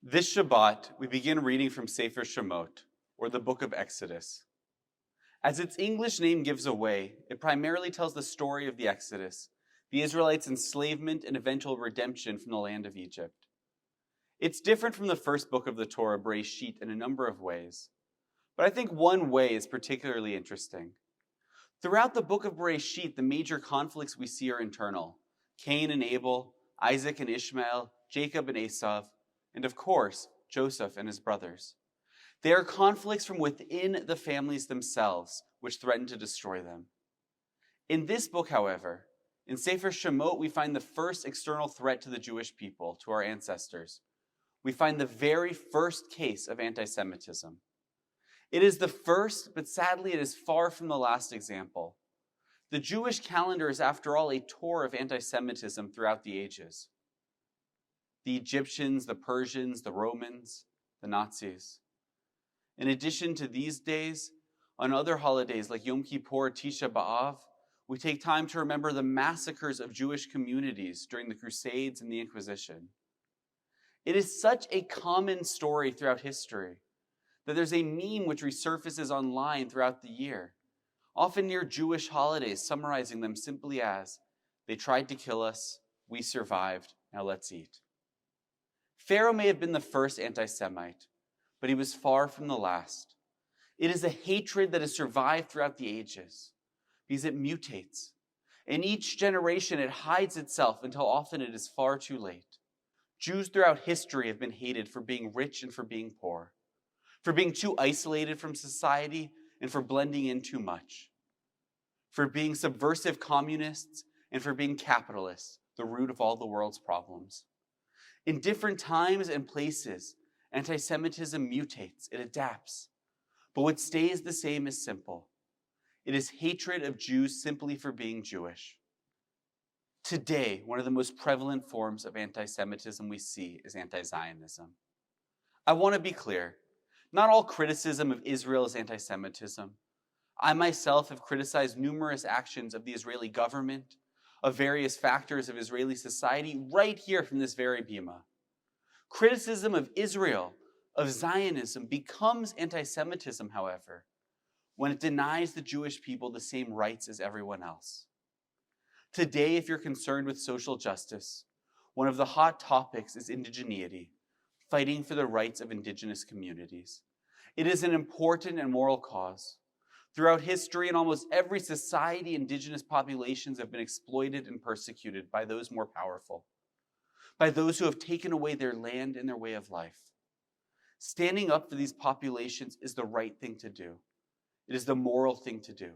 This Shabbat, we begin reading from Sefer Shemot, or the book of Exodus. As its English name gives away, it primarily tells the story of the Exodus, the Israelites' enslavement and eventual redemption from the land of Egypt. It's different from the first book of the Torah, Bereshit, in a number of ways, but I think one way is particularly interesting. Throughout the book of Bereshit, the major conflicts we see are internal: Cain and Abel, Isaac and Ishmael, Jacob and Esau, and of course, Joseph and his brothers. They are conflicts from within the families themselves, which threaten to destroy them. In this book, however, in Sefer Shemot, we find the first external threat to the Jewish people, to our ancestors. We find the very first case of anti-Semitism. It is the first, but sadly it is far from the last example. The Jewish calendar is, after all, a tour of anti-Semitism throughout the ages. The Egyptians, the Persians, the Romans, the Nazis. In addition to these days, on other holidays like Yom Kippur, Tisha B'Av, we take time to remember the massacres of Jewish communities during the Crusades and the Inquisition. It is such a common story throughout history that there's a meme which resurfaces online throughout the year, often near Jewish holidays, summarizing them simply as, "They tried to kill us, we survived, now let's eat." Pharaoh may have been the first anti-Semite, but he was far from the last. It is a hatred that has survived throughout the ages, because it mutates. In each generation, it hides itself until often it is far too late. Jews throughout history have been hated for being rich and for being poor, for being too isolated from society and for blending in too much, for being subversive communists and for being capitalists, the root of all the world's problems. In different times and places, anti-Semitism mutates, it adapts. But what stays the same is simple. It is hatred of Jews simply for being Jewish. Today, one of the most prevalent forms of anti-Semitism we see is anti-Zionism. I want to be clear. Not all criticism of Israel is anti-Semitism. I myself have criticized numerous actions of the Israeli government, of various factors of Israeli society, right here from this very bima. Criticism of Israel, of Zionism, becomes anti-Semitism, however, when it denies the Jewish people the same rights as everyone else. Today, if you're concerned with social justice, one of the hot topics is indigeneity, fighting for the rights of indigenous communities. It is an important and moral cause. Throughout history, in almost every society, indigenous populations have been exploited and persecuted by those more powerful, by those who have taken away their land and their way of life. Standing up for these populations is the right thing to do. It is the moral thing to do.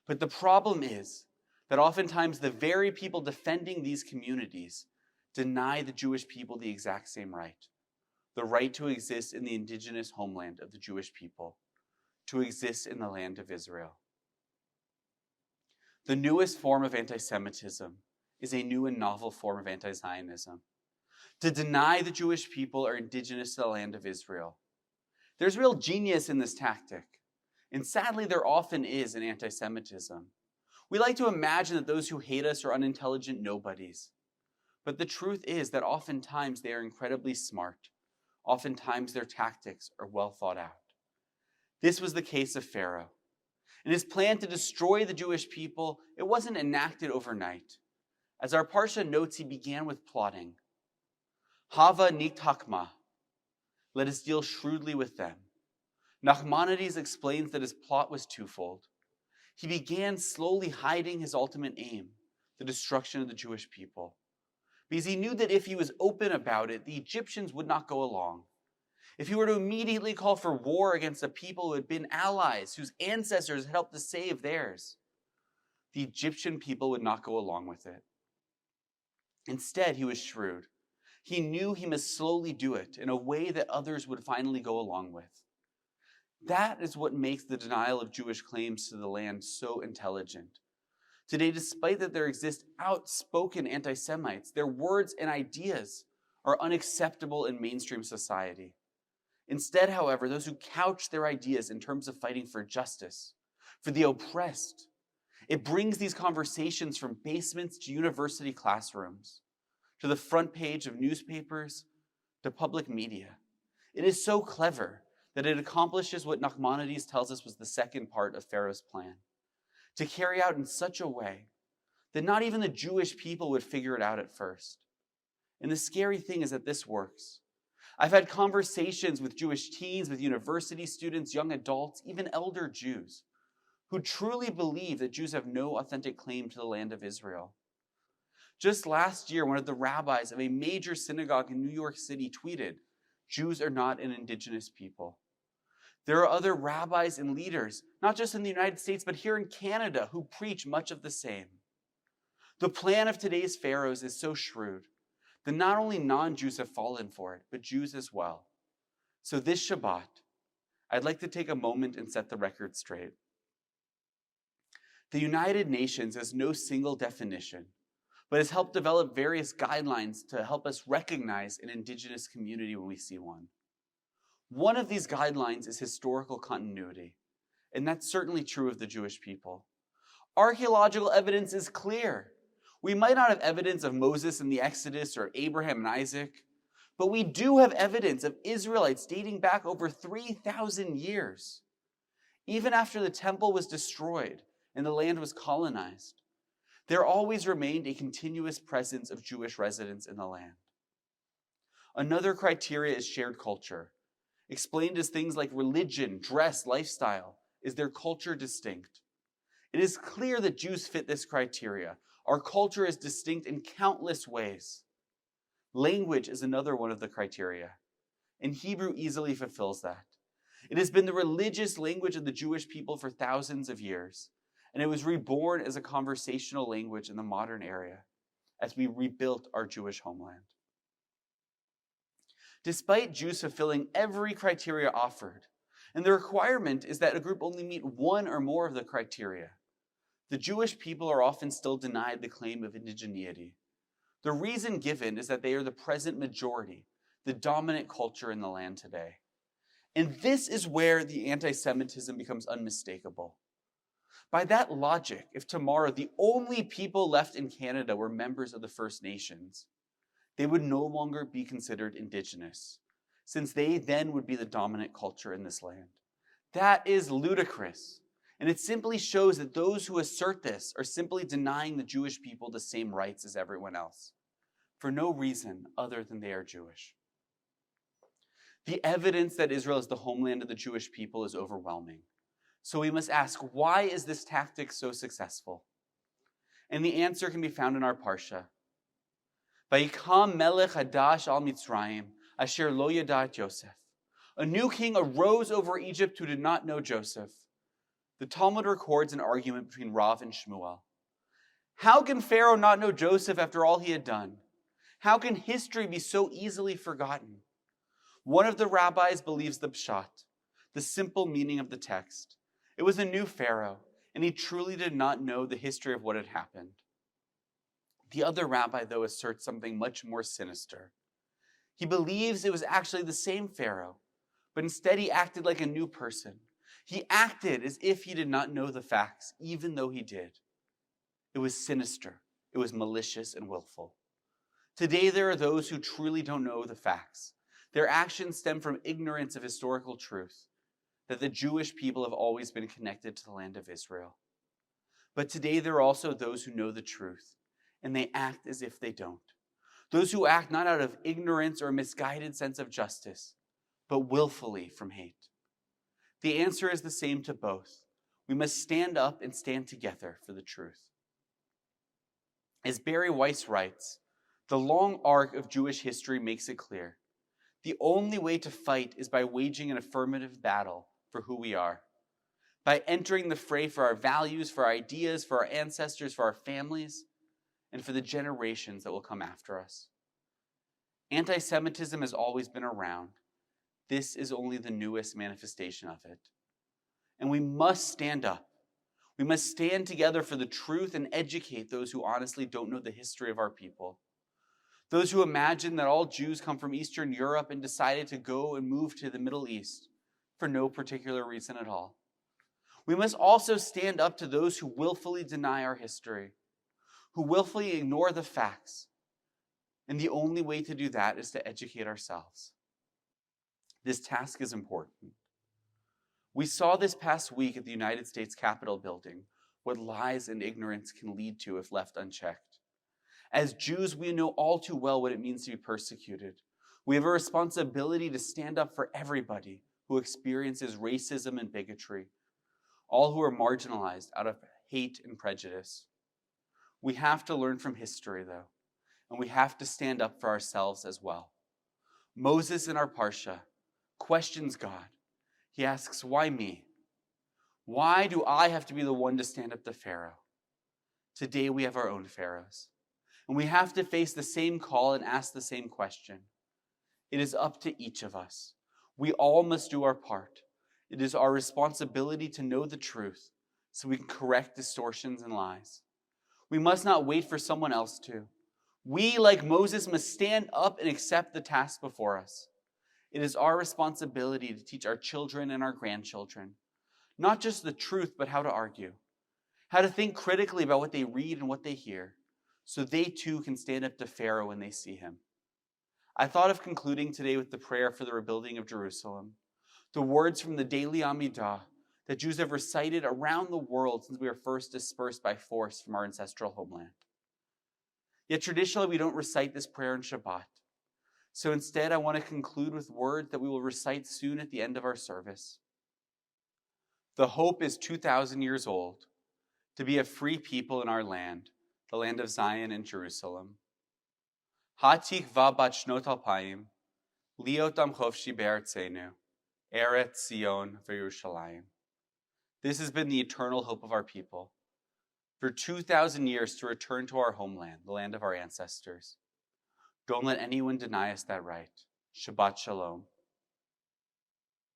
But the problem is that oftentimes the very people defending these communities deny the Jewish people the exact same right, the right to exist in the indigenous homeland of the Jewish people, to exist in the land of Israel. The newest form of anti-Semitism is a new and novel form of anti-Zionism, to deny the Jewish people are indigenous to the land of Israel. There's real genius in this tactic, and sadly there often is in anti-Semitism. We like to imagine that those who hate us are unintelligent nobodies, but the truth is that oftentimes they are incredibly smart. Oftentimes their tactics are well thought out. This was the case of Pharaoh. In his plan to destroy the Jewish people, it wasn't enacted overnight. As our parsha notes, he began with plotting. Hava niktakma. Let us deal shrewdly with them. Nachmanides explains that his plot was twofold. He began slowly hiding his ultimate aim, the destruction of the Jewish people, because he knew that if he was open about it, the Egyptians would not go along. If he were to immediately call for war against a people who had been allies, whose ancestors had helped to save theirs, the Egyptian people would not go along with it. Instead, he was shrewd. He knew he must slowly do it in a way that others would finally go along with. That is what makes the denial of Jewish claims to the land so intelligent. Today, despite that there exist outspoken anti-Semites, their words and ideas are unacceptable in mainstream society. Instead, however, those who couch their ideas in terms of fighting for justice, for the oppressed, it brings these conversations from basements to university classrooms, to the front page of newspapers, the public media. It is so clever that it accomplishes what Nachmanides tells us was the second part of Pharaoh's plan, to carry out in such a way that not even the Jewish people would figure it out at first. And the scary thing is that this works. I've had conversations with Jewish teens, with university students, young adults, even elder Jews, who truly believe that Jews have no authentic claim to the land of Israel. Just last year, one of the rabbis of a major synagogue in New York City tweeted, "Jews are not an indigenous people." There are other rabbis and leaders, not just in the United States, but here in Canada, who preach much of the same. The plan of today's pharaohs is so shrewd that not only non-Jews have fallen for it, but Jews as well. So this Shabbat, I'd like to take a moment and set the record straight. The United Nations has no single definition, but has helped develop various guidelines to help us recognize an indigenous community when we see one. One of these guidelines is historical continuity, and that's certainly true of the Jewish people. Archaeological evidence is clear. We might not have evidence of Moses and the Exodus or Abraham and Isaac, but we do have evidence of Israelites dating back over 3,000 years, even after the temple was destroyed and the land was colonized. There always remained a continuous presence of Jewish residents in the land. Another criteria is shared culture, explained as things like religion, dress, lifestyle. Is their culture distinct? It is clear that Jews fit this criteria. Our culture is distinct in countless ways. Language is another one of the criteria, and Hebrew easily fulfills that. It has been the religious language of the Jewish people for thousands of years, and it was reborn as a conversational language in the modern era as we rebuilt our Jewish homeland. Despite Jews fulfilling every criteria offered, and the requirement is that a group only meet one or more of the criteria, the Jewish people are often still denied the claim of indigeneity. The reason given is that they are the present majority, the dominant culture in the land today. And this is where the anti-Semitism becomes unmistakable. By that logic, if tomorrow the only people left in Canada were members of the First Nations, they would no longer be considered indigenous, since they then would be the dominant culture in this land. That is ludicrous. And it simply shows that those who assert this are simply denying the Jewish people the same rights as everyone else, for no reason other than they are Jewish. The evidence that Israel is the homeland of the Jewish people is overwhelming. So we must ask, why is this tactic so successful? And the answer can be found in our parsha. Vayikam melech hadash al Mitzrayim, asher lo yadat Yosef. A new king arose over Egypt who did not know Joseph. The Talmud records an argument between Rav and Shmuel. How can Pharaoh not know Joseph after all he had done? How can history be so easily forgotten? One of the rabbis believes the pshat, the simple meaning of the text. It was a new Pharaoh, and he truly did not know the history of what had happened. The other rabbi, though, asserts something much more sinister. He believes it was actually the same Pharaoh, but instead he acted like a new person. He acted as if he did not know the facts, even though he did. It was sinister. It was malicious and willful. Today, there are those who truly don't know the facts. Their actions stem from ignorance of historical truth, that the Jewish people have always been connected to the land of Israel. But today, there are also those who know the truth, and they act as if they don't. Those who act not out of ignorance or a misguided sense of justice, but willfully from hate. The answer is the same to both. We must stand up and stand together for the truth. As Barry Weiss writes, the long arc of Jewish history makes it clear. The only way to fight is by waging an affirmative battle for who we are, by entering the fray for our values, for our ideas, for our ancestors, for our families, and for the generations that will come after us. Anti-Semitism has always been around. This is only the newest manifestation of it. And we must stand up. We must stand together for the truth and educate those who honestly don't know the history of our people. Those who imagine that all Jews come from Eastern Europe and decided to go and move to the Middle East for no particular reason at all. We must also stand up to those who willfully deny our history, who willfully ignore the facts, And the only way to do that is to educate ourselves. This task is important. We saw this past week at the United States Capitol building what lies and ignorance can lead to if left unchecked. As Jews, we know all too well what it means to be persecuted. We have a responsibility to stand up for everybody who experiences racism and bigotry, all who are marginalized out of hate and prejudice. We have to learn from history, though, and we have to stand up for ourselves as well. Moses in our parsha questions God. He asks, why me? Why do I have to be the one to stand up to Pharaoh? Today we have our own pharaohs, and we have to face the same call and ask the same question. It is up to each of us. We all must do our part. It is our responsibility to know the truth so we can correct distortions and lies. We must not wait for someone else to. We, like Moses, must stand up and accept the task before us. It is our responsibility to teach our children and our grandchildren, not just the truth, but how to argue, how to think critically about what they read and what they hear, so they too can stand up to Pharaoh when they see him. I thought of concluding today with the prayer for the rebuilding of Jerusalem, the words from the daily Amidah that Jews have recited around the world since we were first dispersed by force from our ancestral homeland. Yet traditionally, we don't recite this prayer in Shabbat. So instead, I want to conclude with words that we will recite soon at the end of our service. The hope is 2,000 years old, to be a free people in our land, the land of Zion and Jerusalem. Ha-tikvah bat shnot alpayim, liot am chofshi be'artzenu, Eretz Zion v'Yerushalayim. This has been the eternal hope of our people, for 2,000 years to return to our homeland, the land of our ancestors. Don't let anyone deny us that right. Shabbat Shalom.